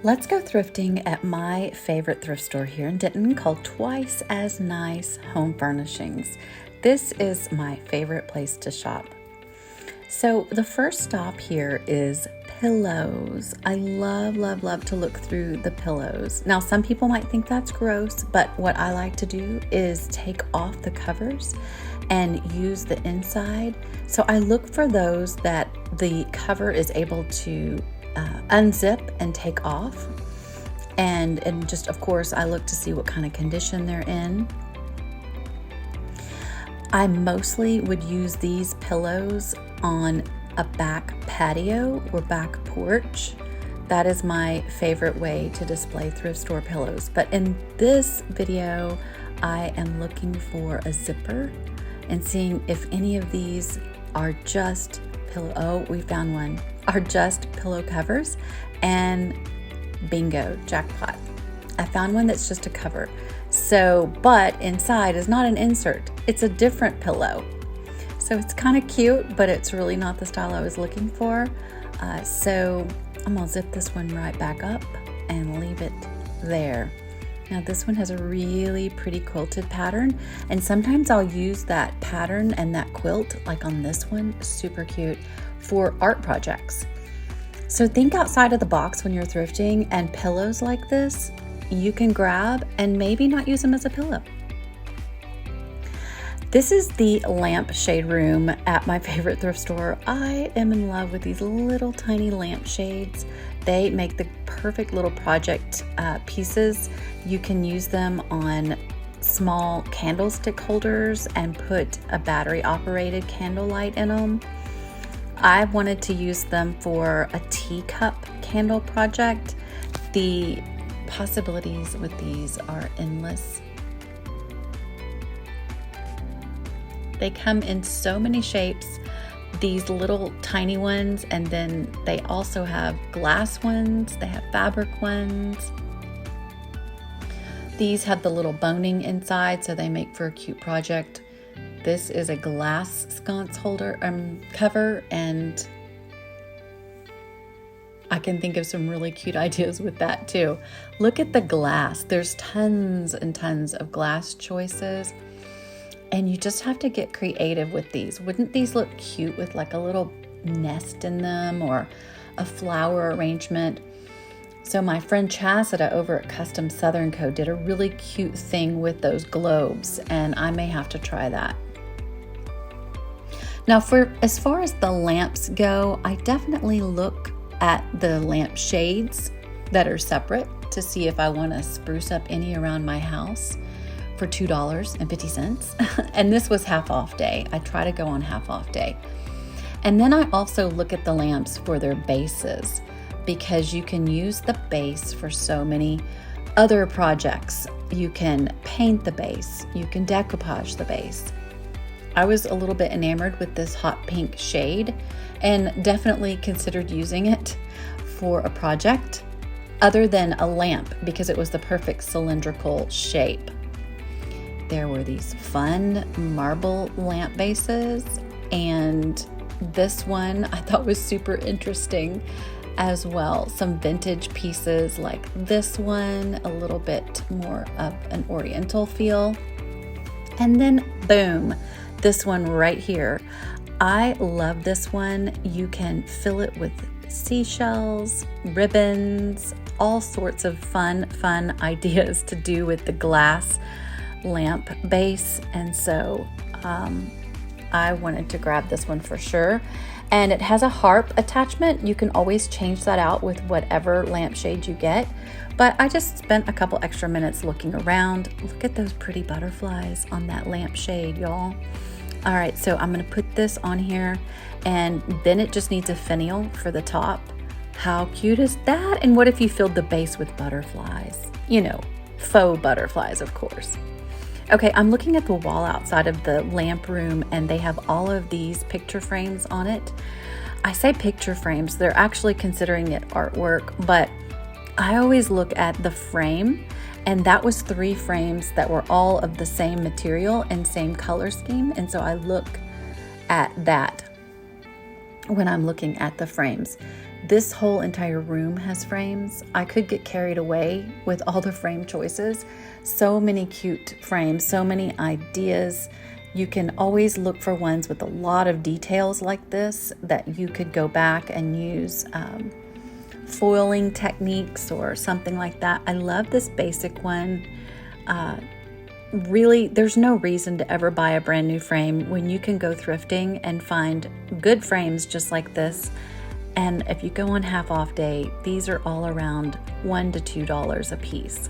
Let's go thrifting at my favorite thrift store here in Denton called Twice as Nice Home Furnishings. This is my favorite place to shop. So the first stop here is pillows. I love to look through the pillows. Now, some people might think that's gross, but what I like to do is take off the covers and use the inside. So I look for those that the cover is able to unzip and take off. And just, of course, I look to see what kind of condition they're in. I mostly would use these pillows on a back patio or back porch. That is my favorite way to display thrift store pillows. But in this video, I am looking for a zipper and seeing if any of these are just we found one, are just pillow covers, and bingo, jackpot. I found one that's just a cover. So, but inside is not an insert, it's a different pillow. So it's kind of cute, but it's really not the style I was looking for. So I'm gonna zip this one right back up and leave it there. Now this one has a really pretty quilted pattern, and sometimes I'll use that pattern and that quilt, like on this one, super cute, for art projects. So think outside of the box when you're thrifting, and pillows like this, you can grab and maybe not use them as a pillow. This is the lampshade room at my favorite thrift store. I am in love with these little tiny lampshades. They make the perfect little project pieces. You can use them on small candlestick holders and put a battery operated candle light in them. I wanted to use them for a teacup candle project. The possibilities with these are endless. They come in so many shapes, these little tiny ones, and then they also have glass ones, they have fabric ones. These have the little boning inside, so they make for a cute project. This is a glass sconce holder cover, and I can think of some really cute ideas with that too. Look at the glass. There's tons and tons of glass choices. And you just have to get creative with these. Wouldn't these look cute with like a little nest in them or a flower arrangement? So my friend Chassida over at Custom Southern Co. did a really cute thing with those globes, and I may have to try that. Now, as far as the lamps go, I definitely look at the lamp shades that are separate to see if I want to spruce up any around my house for $2.50. And this was half off day. I try to go on half off day. And then I also look at the lamps for their bases, because you can use the base for so many other projects. You can paint the base, you can decoupage the base. I was a little bit enamored with this hot pink shade and definitely considered using it for a project other than a lamp, because it was the perfect cylindrical shape. There were these fun marble lamp bases, and this one I thought was super interesting as well. Some vintage pieces like this one, a little bit more of an oriental feel. And then boom, this one right here. I love this one. You can fill it with seashells, ribbons, all sorts of fun ideas to do with the glass lamp base. And so I wanted to grab this one for sure. And it has a harp attachment. You can always change that out with whatever lampshade you get. But I just spent a couple extra minutes looking around. Look at those pretty butterflies on that lampshade, y'all. All right, so I'm gonna put this on here, and then it just needs a finial for the top. How cute is that? And what if you filled the base with butterflies? You know, faux butterflies, of course. Okay, I'm looking at the wall outside of the lamp room, and they have all of these picture frames on it. I say picture frames, they're actually considering it artwork, but I always look at the frame, and that was 3 frames that were all of the same material and same color scheme, and so I look at that when I'm looking at the frames. This whole entire room has frames. I could get carried away with all the frame choices. So many cute frames, so many ideas. You can always look for ones with a lot of details like this that you could go back and use foiling techniques or something like that. I love this basic one. Really, there's no reason to ever buy a brand new frame when you can go thrifting and find good frames just like this. And if you go on half off day, these are all around $1 to $2 a piece.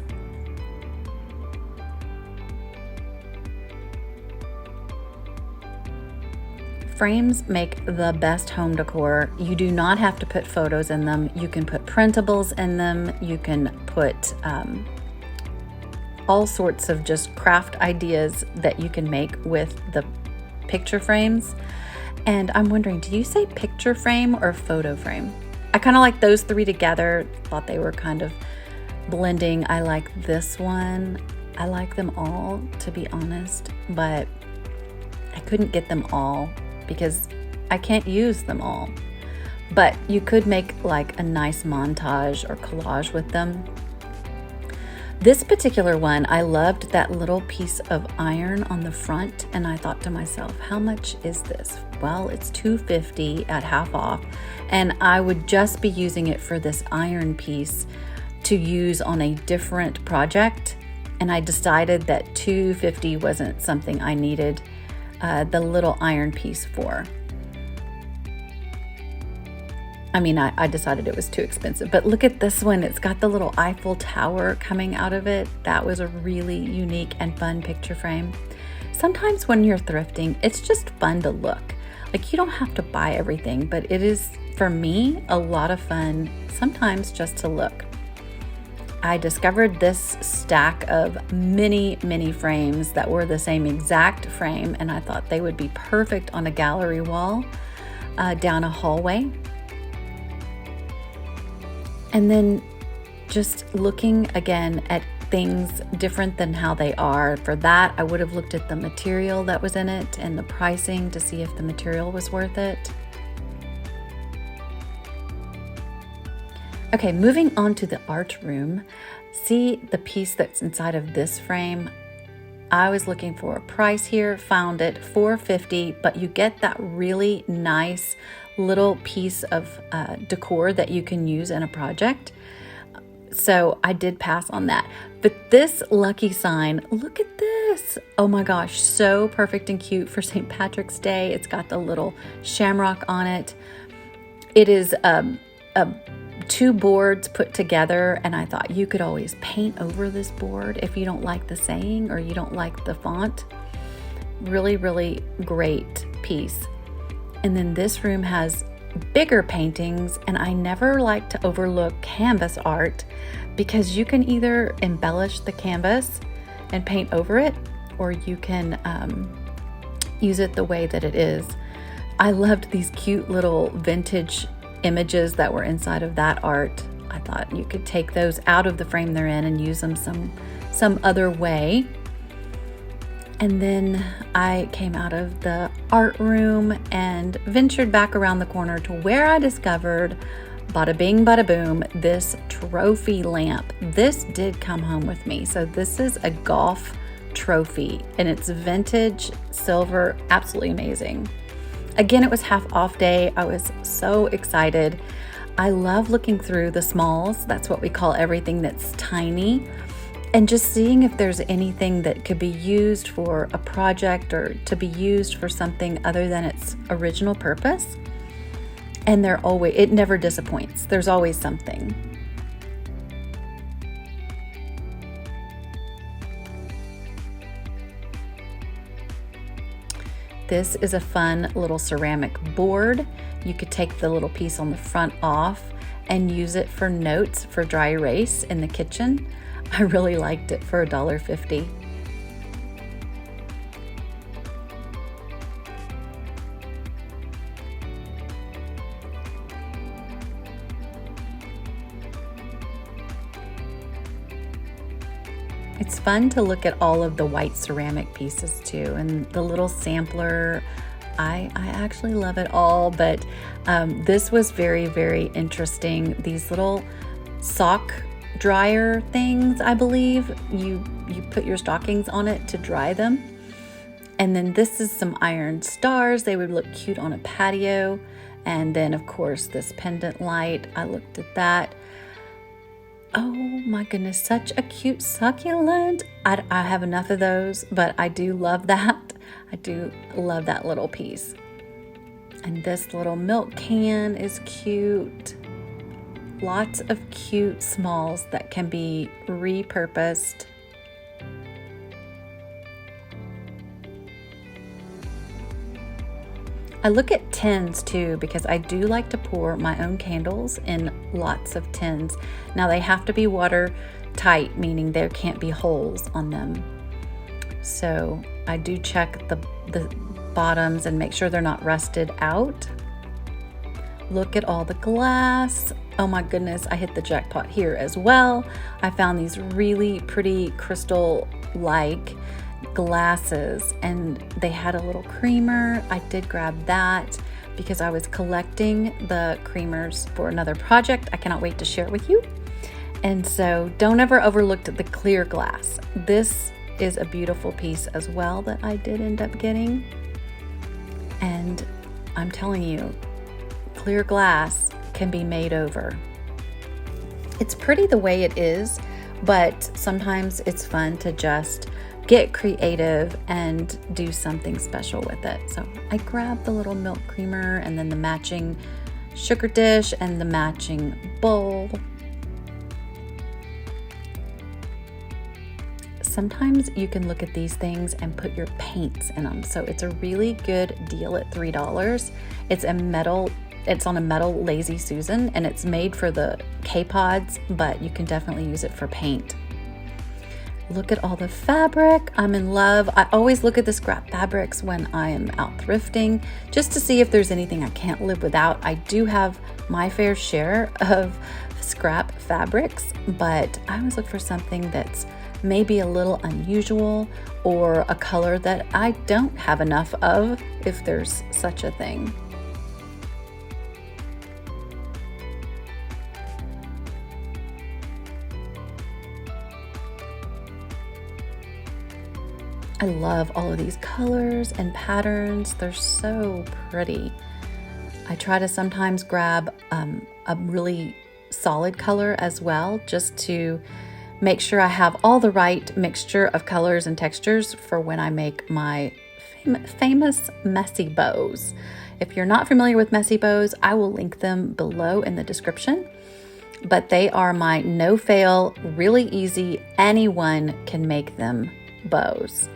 Frames make the best home decor. You do not have to put photos in them. You can put printables in them. You can put all sorts of just craft ideas that you can make with the picture frames. And I'm wondering, do you say picture frame or photo frame? I kind of like those three together. Thought they were kind of blending. I like this one. I like them all, to be honest, but I couldn't get them all because I can't use them all. But you could make like a nice montage or collage with them. This particular one, I loved that little piece of iron on the front, and I thought to myself, how much is this? Well, it's $2.50 at half off, and I would just be using it for this iron piece to use on a different project, and I decided that $2.50 wasn't something I needed the little iron piece for. I mean, I decided it was too expensive, but look at this one. It's got the little Eiffel Tower coming out of it. That was a really unique and fun picture frame. Sometimes when you're thrifting, it's just fun to look. Like, you don't have to buy everything, but it is, for me, a lot of fun sometimes just to look. I discovered this stack of many frames that were the same exact frame, and I thought they would be perfect on a gallery wall down a hallway. And then just looking again at things different than how they are. For that, I would have looked at the material that was in it and the pricing to see if the material was worth it. Okay, moving on to the art room. See the piece that's inside of this frame? I was looking for a price here, found it, $4.50, but you get that really nice little piece of decor that you can use in a project. So I did pass on that. But this lucky sign, look at this. Oh my gosh, so perfect and cute for St. Patrick's Day. It's got the little shamrock on it. It is two boards put together, and I thought you could always paint over this board if you don't like the saying or you don't like the font. Really great piece. And then this room has bigger paintings, and I never like to overlook canvas art because you can either embellish the canvas and paint over it, or you can use it the way that it is. I loved these cute little vintage images that were inside of that art. I thought you could take those out of the frame they're in and use them some other way. And then I came out of the art room and ventured back around the corner to where I discovered, bada bing, bada boom, this trophy lamp. This did come home with me. So this is a golf trophy, and it's vintage silver, absolutely amazing. Again, it was half off day. I was so excited. I love looking through the smalls. That's what we call everything that's tiny. And just seeing if there's anything that could be used for a project or to be used for something other than its original purpose. And it never disappoints. There's always something. This is a fun little ceramic board. You could take the little piece on the front off and use it for notes for dry erase in the kitchen. I really liked it for $1.50. It's fun to look at all of the white ceramic pieces too, and the little sampler I actually love it all, but this was very, very interesting. These little sock dryer things, I believe. You put your stockings on it to dry them. And then this is some iron stars. They would look cute on a patio. And then, of course, this pendant light. I looked at that. Oh my goodness, such a cute succulent. I have enough of those, but I do love that. I do love that little piece. And this little milk can is cute. Lots of cute smalls that can be repurposed. I look at tins too because I do like to pour my own candles in lots of tins. Now they have to be watertight, meaning there can't be holes on them. So I do check the bottoms and make sure they're not rusted out. Look at all the glass. Oh my goodness, I hit the jackpot here as well. I found these really pretty crystal-like glasses and they had a little creamer. I did grab that because I was collecting the creamers for another project. I cannot wait to share it with you. And so don't ever overlook the clear glass. This is a beautiful piece as well that I did end up getting. And I'm telling you, clear glass can be made over. It's pretty the way it is, but sometimes it's fun to just get creative and do something special with it. So I grabbed the little milk creamer and then the matching sugar dish and the matching bowl. Sometimes you can look at these things and put your paints in them. So it's a really good deal at $3. It's on a metal Lazy Susan and it's made for the K-pods, but you can definitely use it for paint. Look at all the fabric. I'm in love. I always look at the scrap fabrics when I am out thrifting just to see if there's anything I can't live without. I do have my fair share of scrap fabrics, but I always look for something that's maybe a little unusual or a color that I don't have enough of, if there's such a thing. I love all of these colors and patterns. They're so pretty. I try to sometimes grab a really solid color as well, just to make sure I have all the right mixture of colors and textures for when I make my famous messy bows. If you're not familiar with messy bows, I will link them below in the description. But they are my no-fail, really easy, anyone can make them bows.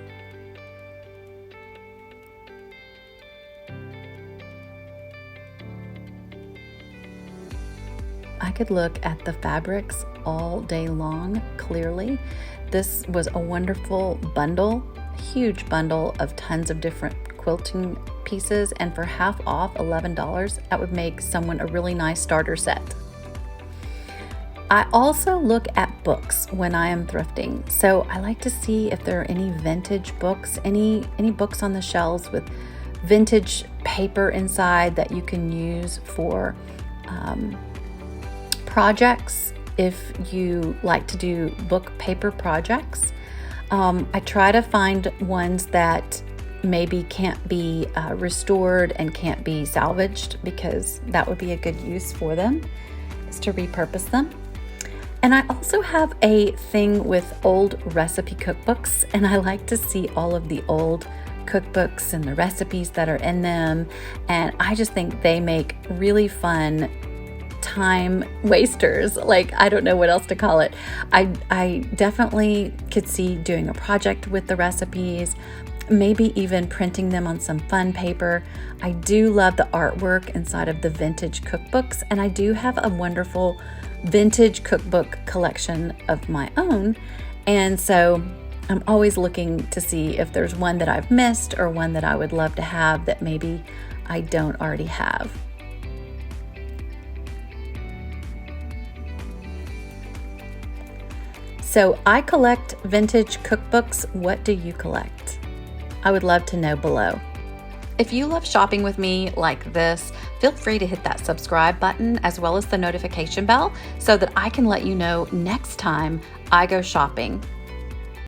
I could look at the fabrics all day long, clearly. This was a wonderful bundle, huge bundle of tons of different quilting pieces, and for half off, $11, that would make someone a really nice starter set. I also look at books when I am thrifting. So I like to see if there are any vintage books, any books on the shelves with vintage paper inside that you can use for projects if you like to do book paper projects. I try to find ones that maybe can't be restored and can't be salvaged, because that would be a good use for them, is to repurpose them. And I also have a thing with old recipe cookbooks, and I like to see all of the old cookbooks and the recipes that are in them, and I just think they make really fun time wasters. Like, I don't know what else to call it. I definitely could see doing a project with the recipes, maybe even printing them on some fun paper. I do love the artwork inside of the vintage cookbooks, and I do have a wonderful vintage cookbook collection of my own, and so I'm always looking to see if there's one that I've missed or one that I would love to have that maybe I don't already have. So I collect vintage cookbooks. What do you collect? I would love to know below. If you love shopping with me like this, feel free to hit that subscribe button as well as the notification bell so that I can let you know next time I go shopping.